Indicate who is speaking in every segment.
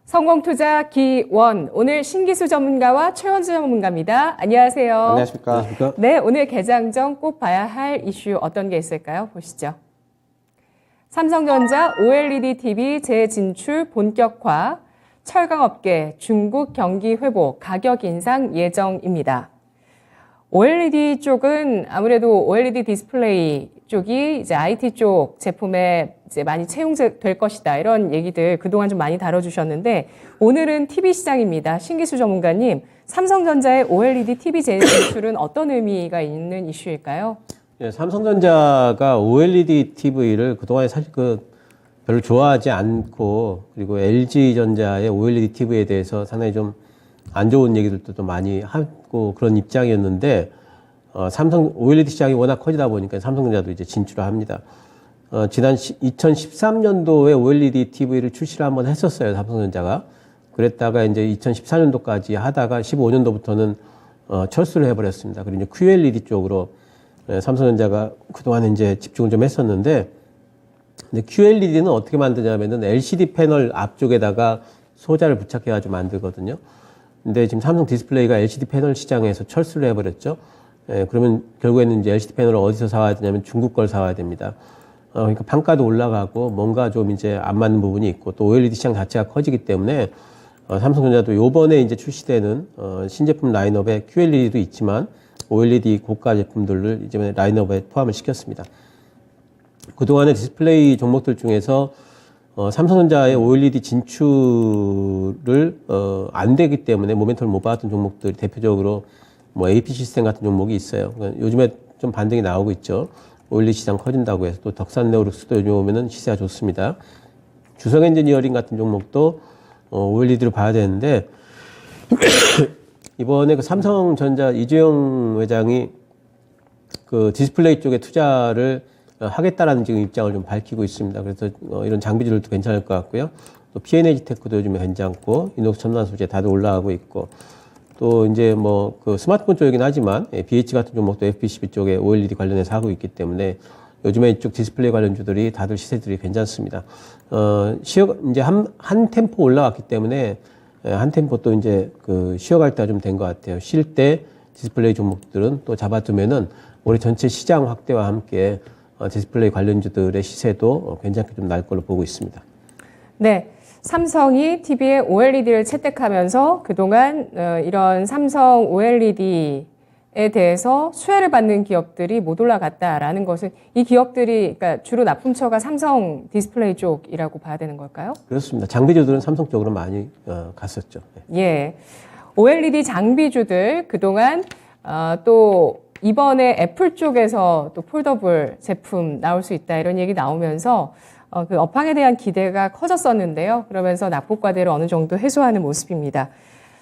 Speaker 1: 성공투자 기원, 오늘 신기수 전문가와 최원주 전문가입니다. 안녕하세요.
Speaker 2: 안녕하십니까.
Speaker 1: 네, 오늘 개장 전 꼭 봐야 할 이슈 어떤 게 있을까요? 보시죠. 삼성전자 OLED TV 재진출 본격화, 철강업계 중국 경기 회복, 가격 인상 예정입니다. OLED 쪽은 아무래도 OLED 디스플레이 쪽이 이제 IT 쪽 제품에 이제 많이 채용될 것이다. 이런 얘기들 그동안 좀 많이 다뤄주셨는데 오늘은 TV 시장입니다. 신기수 전문가님, 삼성전자의 OLED TV 재진출은 어떤 의미가 있는 이슈일까요?
Speaker 2: 예, 삼성전자가 OLED TV를 그동안에 사실 별로 좋아하지 않고, 그리고 LG전자의 OLED TV에 대해서 상당히 좀 안 좋은 얘기들도 좀 많이 하고 그런 입장이었는데, 삼성 OLED 시장이 워낙 커지다 보니까 삼성전자도 이제 진출을 합니다. 지난 2013년도에 OLED TV를 출시를 한번 했었어요, 삼성전자가. 그랬다가 이제 2014년도까지 하다가 15년도부터는 철수를 해버렸습니다. 그리고 이제 QLED 쪽으로 삼성전자가 그동안 이제 집중을 좀 했었는데, 근데 QLED는 어떻게 만드냐면은 LCD 패널 앞쪽에다가 소자를 부착해가지고 만들거든요. 근데 지금 삼성 디스플레이가 LCD 패널 시장에서 철수를 해버렸죠. 그러면 결국에는 이제 LCD 패널을 어디서 사와야 되냐면 중국 걸 사와야 됩니다. 그러니까 판가도 올라가고 뭔가 좀 이제 안 맞는 부분이 있고, 또 OLED 시장 자체가 커지기 때문에 삼성전자도 요번에 이제 출시되는 신제품 라인업에 QLED도 있지만 OLED 고가 제품들을 이제 라인업에 포함을 시켰습니다. 그동안의 디스플레이 종목들 중에서 삼성전자의 OLED 진출을 안 되기 때문에 모멘텀을 못 받았던 종목들, 대표적으로 뭐 AP 시스템 같은 종목이 있어요. 그러니까 요즘에 좀 반등이 나오고 있죠. OLED 시장 커진다고 해서. 또 덕산 네오룩스도 요즘 오면은 시세가 좋습니다. 주성 엔지니어링 같은 종목도 OLED를 봐야 되는데 이번에 그 삼성전자 이재용 회장이 그 디스플레이 쪽에 투자를 하겠다라는 지금 입장을 좀 밝히고 있습니다. 그래서 이런 장비들도 괜찮을 것 같고요. 또 P&H 테크도 요즘에 괜찮고, 이녹스 첨단 소재 다들 올라가고 있고, 또 이제 뭐 그 스마트폰 쪽이긴 하지만 BH 같은 종목도 FPCB 쪽에 OLED 관련해서 하고 있기 때문에 요즘에 이쪽 디스플레이 관련주들이 다들 시세들이 괜찮습니다. 이제 한 템포 올라왔기 때문에 한 템포 또 이제 쉬어갈 때가 좀 된 것 같아요. 쉴 때 디스플레이 종목들은 또 잡아두면은 올해 전체 시장 확대와 함께 디스플레이 관련주들의 시세도 괜찮게 좀 날 걸로 보고 있습니다.
Speaker 1: 네. 삼성이 TV에 OLED를 채택하면서 그동안 이런 삼성 OLED에 대해서 수혜를 받는 기업들이 못 올라갔다라는 것은 이 기업들이 그러니까 주로 납품처가 삼성 디스플레이 쪽이라고 봐야 되는 걸까요?
Speaker 2: 그렇습니다. 장비주들은 삼성 쪽으로 많이 갔었죠. 네.
Speaker 1: 예. OLED 장비주들 그동안 또 이번에 애플 쪽에서 또 폴더블 제품 나올 수 있다 이런 얘기 나오면서 그 업황에 대한 기대가 커졌었는데요. 그러면서 낙폭과대를 어느 정도 해소하는 모습입니다.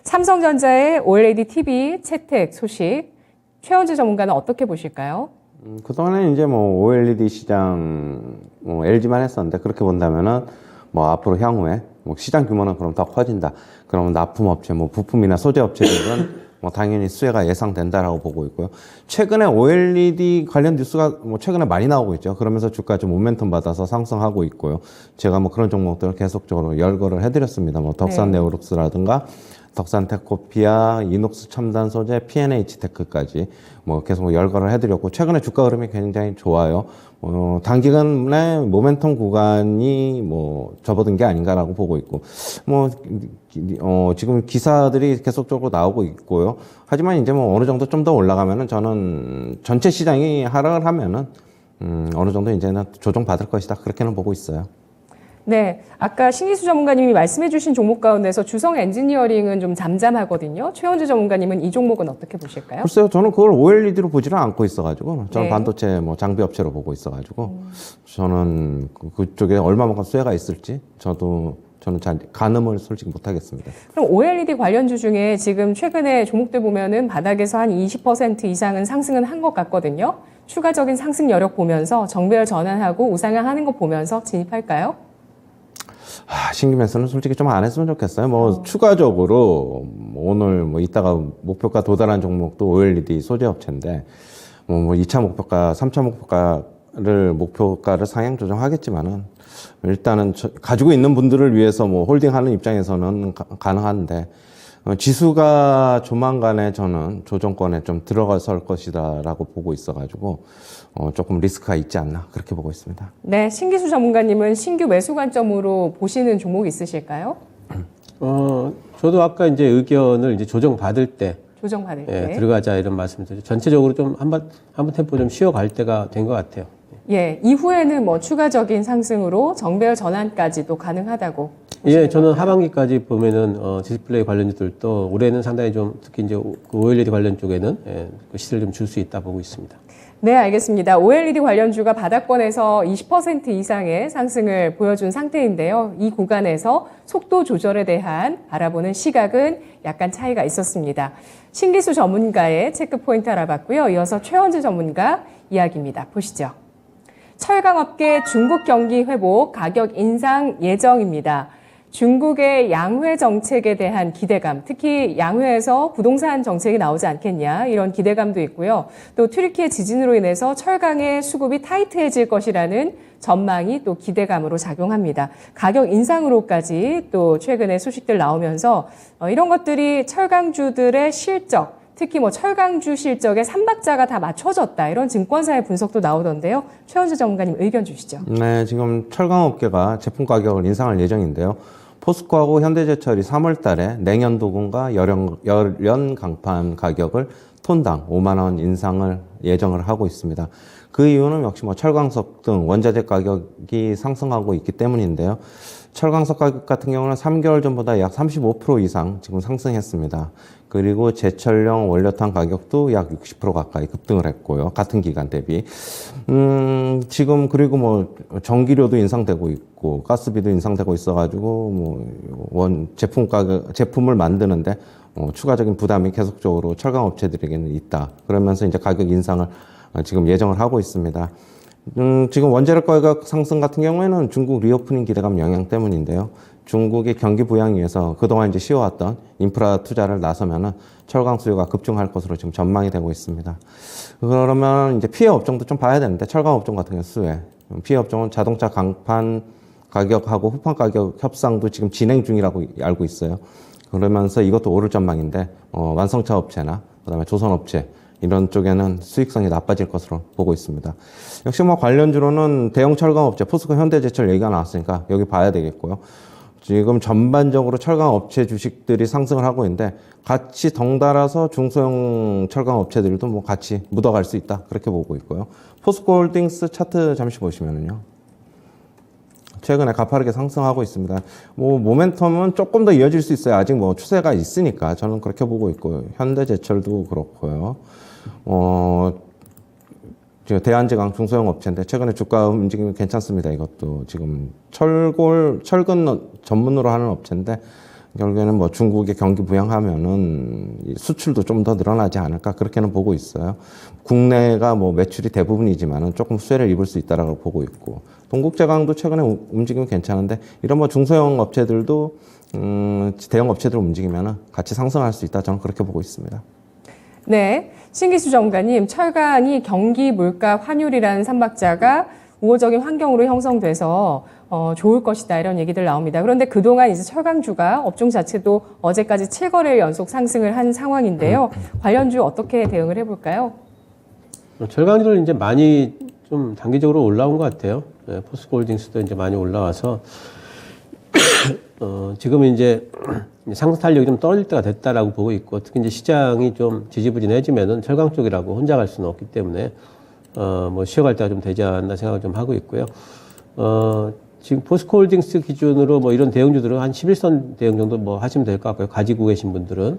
Speaker 1: 삼성전자의 OLED TV 채택 소식, 최원주 전문가는 어떻게 보실까요?
Speaker 3: 그동안에 이제 뭐 OLED 시장 LG만 했었는데, 그렇게 본다면은 뭐 앞으로 향후에 뭐 시장 규모는 그럼 더 커진다. 그러면 납품업체, 뭐 부품이나 소재 업체들은 뭐 당연히 수혜가 예상된다라고 보고 있고요. 최근에 OLED 관련 뉴스가 뭐 최근에 많이 나오고 있죠. 그러면서 주가 좀 모멘텀 받아서 상승하고 있고요. 제가 뭐 그런 종목들을 계속적으로 열거를 해드렸습니다. 뭐 덕산 네오룩스라든가 덕산 테코피아, 이녹스 첨단 소재, P&H 테크까지 뭐 계속 열거를 해드렸고, 최근에 주가 흐름이 굉장히 좋아요. 단기간에 모멘텀 구간이 뭐 접어든 게 아닌가라고 보고 있고, 뭐 지금 기사들이 계속적으로 나오고 있고요. 하지만 이제 뭐 어느 정도 좀 더 올라가면은 저는 전체 시장이 하락을 하면은 어느 정도 이제는 조정 받을 것이다, 그렇게는 보고 있어요.
Speaker 1: 네, 아까 신기수 전문가님이 말씀해 주신 종목 가운데서 주성 엔지니어링은 좀 잠잠하거든요. 최원주 전문가님은 이 종목은 어떻게 보실까요?
Speaker 3: 글쎄요, 저는 그걸 OLED로 보지는 않고 있어가지고, 저는
Speaker 1: 네.
Speaker 3: 반도체 뭐 장비 업체로 보고 있어가지고, 저는 그쪽에 얼마만큼 수혜가 있을지 저는 잘 가늠을 솔직히 못하겠습니다.
Speaker 1: 그럼 OLED 관련주 중에 지금 최근에 종목들 보면은 바닥에서 한 20% 이상은 상승은 한 것 같거든요. 추가적인 상승 여력 보면서 정배열 전환하고 우상향하는 거 보면서 진입할까요?
Speaker 3: 신규 매수는 솔직히 좀 안 했으면 좋겠어요. 뭐 추가적으로 오늘 뭐 이따가 목표가 도달한 종목도 OLED 소재 업체인데, 뭐 2차 목표가, 3차 목표가 목표가를 상향 조정하겠지만은 일단은 가지고 있는 분들을 위해서 뭐 홀딩하는 입장에서는 가능한데 지수가 조만간에 저는 조정권에 좀 들어갈 것이다라고 보고 있어가지고 조금 리스크가 있지 않나 그렇게 보고 있습니다.
Speaker 1: 네, 신기수 전문가님은 신규 매수 관점으로 보시는 종목 있으실까요?
Speaker 2: 저도 아까 이제 의견을 이제 조정받을 때
Speaker 1: 조정받을 때.
Speaker 2: 들어가자 이런 말씀드렸죠. 전체적으로 좀 한번 템포 좀 쉬어갈 때가 된 것 같아요.
Speaker 1: 예, 이후에는 뭐 추가적인 상승으로 정배열 전환까지도 가능하다고.
Speaker 2: 예, 저는 하반기까지 보면은 디스플레이 관련주들도 올해는 상당히 좀 특히 이제 그 OLED 관련 쪽에는 그 시세를 좀 줄 수 있다 보고 있습니다.
Speaker 1: 네, 알겠습니다. OLED 관련주가 바닥권에서 20% 이상의 상승을 보여준 상태인데요. 이 구간에서 속도 조절에 대한 바라보는 시각은 약간 차이가 있었습니다. 신기수 전문가의 체크 포인트 알아봤고요. 이어서 최원재 전문가 이야기입니다. 보시죠. 철강업계 중국 경기 회복, 가격 인상 예정입니다. 중국의 양회 정책에 대한 기대감, 특히 양회에서 부동산 정책이 나오지 않겠냐 이런 기대감도 있고요. 또 튀르키예 지진으로 인해서 철강의 수급이 타이트해질 것이라는 전망이 또 기대감으로 작용합니다. 가격 인상으로까지 또 최근에 소식들 나오면서 이런 것들이 철강주들의 실적, 특히 뭐 철강주 실적에 삼박자가 다 맞춰졌다 이런 증권사의 분석도 나오던데요. 최원재 전문가님 의견 주시죠.
Speaker 3: 네, 지금 철강업계가 제품 가격을 인상할 예정인데요. 포스코하고 현대제철이 3월 달에 냉연도금과 열연 강판 가격을 톤당 5만 원 인상을 예정을 하고 있습니다. 그 이유는 역시 뭐 철광석 등 원자재 가격이 상승하고 있기 때문인데요. 철광석 가격 같은 경우는 3개월 전보다 약 35% 이상 지금 상승했습니다. 그리고 제철용 원료탄 가격도 약 60% 가까이 급등을 했고요. 같은 기간 대비. 지금 그리고 뭐 전기료도 인상되고 있고 가스비도 인상되고 있어가지고 뭐 제품을 만드는데 추가적인 부담이 계속적으로 철강 업체들에게는 있다. 그러면서 이제 가격 인상을 지금 예정을 하고 있습니다. 지금 원자력 가격 상승 같은 경우에는 중국 리오프닝 기대감 영향 때문인데요. 중국이 경기 부양을 위해서 그동안 이제 쉬어왔던 인프라 투자를 나서면은 철강 수요가 급증할 것으로 지금 전망이 되고 있습니다. 그러면 이제 피해 업종도 좀 봐야 되는데 철강 업종 같은 경우 수혜. 피해 업종은 자동차 강판 가격하고 후판 가격 협상도 지금 진행 중이라고 알고 있어요. 그러면서 이것도 오를 전망인데 완성차 업체나 그다음에 조선업체 이런 쪽에는 수익성이 나빠질 것으로 보고 있습니다. 역시 뭐 관련주로는 대형 철강업체 포스코 현대제철 얘기가 나왔으니까 여기 봐야 되겠고요. 지금 전반적으로 철강업체 주식들이 상승을 하고 있는데 같이 덩달아서 중소형 철강업체들도 뭐 같이 묻어갈 수 있다 그렇게 보고 있고요. 포스코홀딩스 차트 잠시 보시면은요. 최근에 가파르게 상승하고 있습니다. 뭐 모멘텀은 조금 더 이어질 수 있어요. 아직 뭐 추세가 있으니까 저는 그렇게 보고 있고요. 현대제철도 그렇고요. 대한제강 중소형 업체인데 최근에 주가 움직임이 괜찮습니다. 이것도 지금 철근 전문으로 하는 업체인데 결국에는 뭐 중국의 경기 부양하면은 수출도 좀 더 늘어나지 않을까 그렇게는 보고 있어요. 국내가 뭐 매출이 대부분이지만은 조금 수혜를 입을 수 있다라고 보고 있고 동국제강도 최근에 움직임이 괜찮은데 이런 뭐 중소형 업체들도 대형 업체들 움직이면은 같이 상승할 수 있다 저는 그렇게 보고 있습니다.
Speaker 1: 네, 신기수 전문가님, 철강이 경기, 물가, 환율이라는 삼박자가 우호적인 환경으로 형성돼서 좋을 것이다 이런 얘기들 나옵니다. 그런데 그동안 이제 철강주가 업종 자체도 어제까지 7거래일 연속 상승을 한 상황인데요. 관련주 어떻게 대응을 해볼까요?
Speaker 2: 철강주들 이제 많이 좀 단기적으로 올라온 것 같아요. 포스코홀딩스도 이제 많이 올라와서 지금 이제 상승 탄력이 좀 떨어질 때가 됐다라고 보고 있고 특히 이제 시장이 좀 지지부진해지면은 철강 쪽이라고 혼자 갈 수는 없기 때문에 뭐 쉬어갈 때가 좀 되지 않나 생각을 좀 하고 있고요. 지금 포스코홀딩스 기준으로 뭐 이런 대형주들은 한 11선 대형 정도 뭐 하시면 될 것 같고요. 가지고 계신 분들은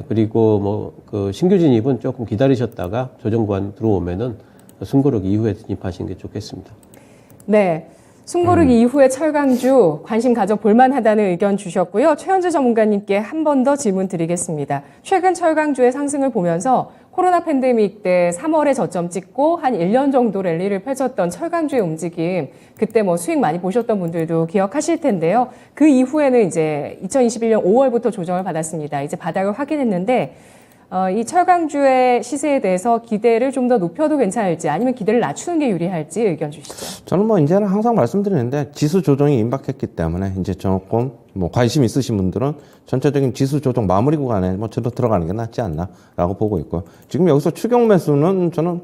Speaker 2: 그리고 뭐 그 신규 진입은 조금 기다리셨다가 조정 구간 들어오면은 숨고르기 이후에 진입하시는 게 좋겠습니다.
Speaker 1: 네. 숨고르기 이후에 철강주 관심 가져볼 만하다는 의견 주셨고요. 최현재 전문가님께 한 번 더 질문 드리겠습니다. 최근 철강주의 상승을 보면서 코로나 팬데믹 때 3월에 저점 찍고 한 1년 정도 랠리를 펼쳤던 철강주의 움직임, 그때 뭐 수익 많이 보셨던 분들도 기억하실 텐데요. 그 이후에는 이제 2021년 5월부터 조정을 받았습니다. 이제 바닥을 확인했는데 이 철강주의 시세에 대해서 기대를 좀 더 높여도 괜찮을지 아니면 기대를 낮추는 게 유리할지 의견 주시죠.
Speaker 3: 저는 뭐 이제는 항상 말씀드리는데 지수 조정이 임박했기 때문에 이제 조금 뭐 관심 있으신 분들은 전체적인 지수 조정 마무리 구간에 뭐 저도 들어가는 게 낫지 않나라고 보고 있고요. 지금 여기서 추격 매수는 저는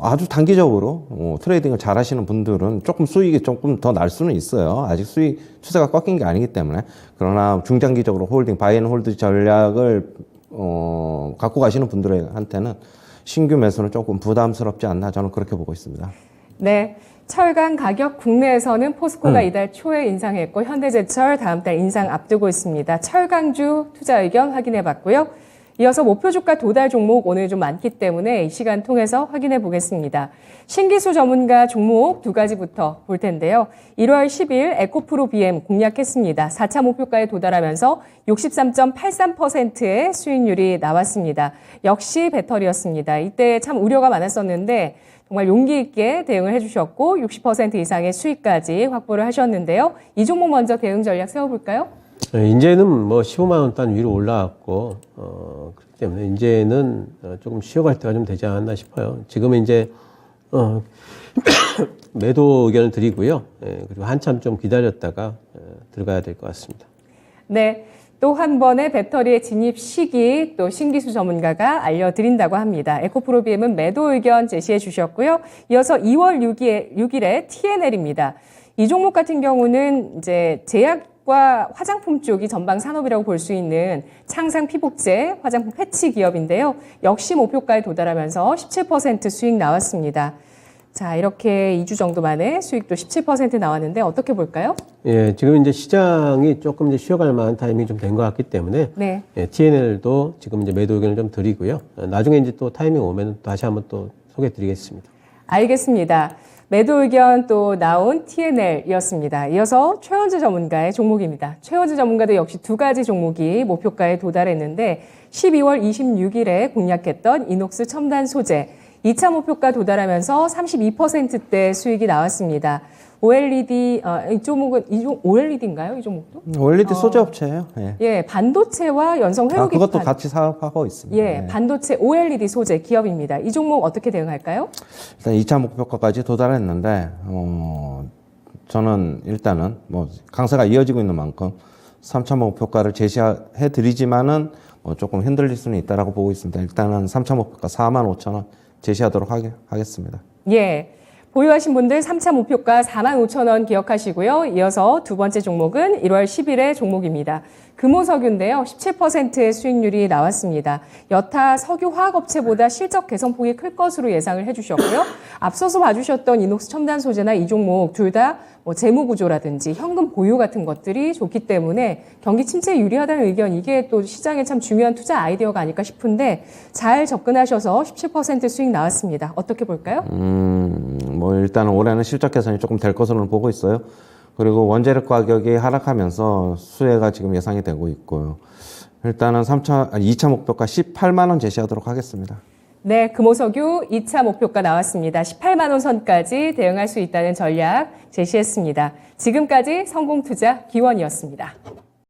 Speaker 3: 아주 단기적으로 트레이딩을 잘 하시는 분들은 조금 수익이 조금 더 날 수는 있어요. 아직 수익 추세가 꺾인 게 아니기 때문에. 그러나 중장기적으로 홀딩, 바이 앤 홀드 전략을 갖고 가시는 분들한테는 신규 매수는 조금 부담스럽지 않나 저는 그렇게 보고 있습니다.
Speaker 1: 네. 철강 가격 국내에서는 포스코가 이달 초에 인상했고 현대제철 다음 달 인상 앞두고 있습니다. 철강주 투자 의견 확인해 봤고요. 이어서 목표 주가 도달 종목 오늘 좀 많기 때문에 이 시간 통해서 확인해 보겠습니다. 신기수 전문가 종목 두 가지부터 볼 텐데요. 1월 10일 에코프로 BM 공략했습니다. 4차 목표가에 도달하면서 63.83%의 수익률이 나왔습니다. 역시 배터리였습니다. 이때 참 우려가 많았었는데 정말 용기 있게 대응을 해주셨고 60% 이상의 수익까지 확보를 하셨는데요. 이 종목 먼저 대응 전략 세워볼까요?
Speaker 2: 이제는 뭐 15만 원 단 위로 올라왔고 그렇기 때문에 이제는 조금 쉬어갈 때가 좀 되지 않았나 싶어요. 지금은 이제 매도 의견을 드리고요. 그리고 한참 좀 기다렸다가 들어가야 될 것 같습니다.
Speaker 1: 네. 또 한 번의 배터리의 진입 시기 또 신기수 전문가가 알려드린다고 합니다. 에코프로 BM은 매도 의견 제시해 주셨고요. 이어서 2월 6일에 TNL입니다. 이 종목 같은 경우는 이제 제약과 화장품 쪽이 전방 산업이라고 볼 수 있는 창상 피복제 화장품 패치 기업인데요. 역시 목표가에 도달하면서 17% 수익 나왔습니다. 자, 이렇게 2주 정도 만에 수익도 17% 나왔는데 어떻게 볼까요?
Speaker 2: 예, 지금 이제 시장이 조금 이제 쉬어갈 만한 타이밍이 좀 된 것 같기 때문에
Speaker 1: 네.
Speaker 2: TNL도 지금 이제 매도 의견을 좀 드리고요. 나중에 이제 또 타이밍 오면 다시 한번 또 소개해 드리겠습니다.
Speaker 1: 알겠습니다. 매도 의견 또 나온 TNL이었습니다. 이어서 최원주 전문가의 종목입니다. 최원주 전문가도 역시 두 가지 종목이 목표가에 도달했는데 12월 26일에 공략했던 이녹스 첨단 소재 2차 목표가 도달하면서 32%대 수익이 나왔습니다. OLED, 이 종목은, OLED인가요? 이 종목도?
Speaker 3: OLED 소재 업체예요. 예.
Speaker 1: 예, 반도체와 연성 회로기.
Speaker 3: 그것도 같이 사업하고 있습니다.
Speaker 1: 예, 반도체 OLED 소재 기업입니다. 이 종목 어떻게 대응할까요?
Speaker 3: 일단 2차 목표가까지 도달했는데, 저는 일단은 뭐 강세가 이어지고 있는 만큼 3차 목표가를 제시해 드리지만은 조금 흔들릴 수는 있다라고 보고 있습니다. 일단은 3차 목표가 45,000원 제시하도록 하겠습니다.
Speaker 1: 예. 보유하신 분들 3차 목표가 45,000원 기억하시고요. 이어서 두 번째 종목은 1월 10일의 종목입니다. 금호석유인데요. 17%의 수익률이 나왔습니다. 여타 석유화학업체보다 실적 개선폭이 클 것으로 예상을 해주셨고요. 앞서서 봐주셨던 이녹스 첨단 소재나 이 종목 둘 다 뭐 재무구조라든지 현금 보유 같은 것들이 좋기 때문에 경기 침체에 유리하다는 의견, 이게 또 시장에 참 중요한 투자 아이디어가 아닐까 싶은데 잘 접근하셔서 17% 수익 나왔습니다. 어떻게 볼까요?
Speaker 3: 뭐 일단은 올해는 실적 개선이 조금 될 것으로 보고 있어요. 그리고 원재료 가격이 하락하면서 수혜가 지금 예상이 되고 있고요. 일단은 2차 목표가 18만 원 제시하도록 하겠습니다.
Speaker 1: 네, 금호석유 2차 목표가 나왔습니다. 18만 원 선까지 대응할 수 있다는 전략 제시했습니다. 지금까지 성공투자 기원이었습니다.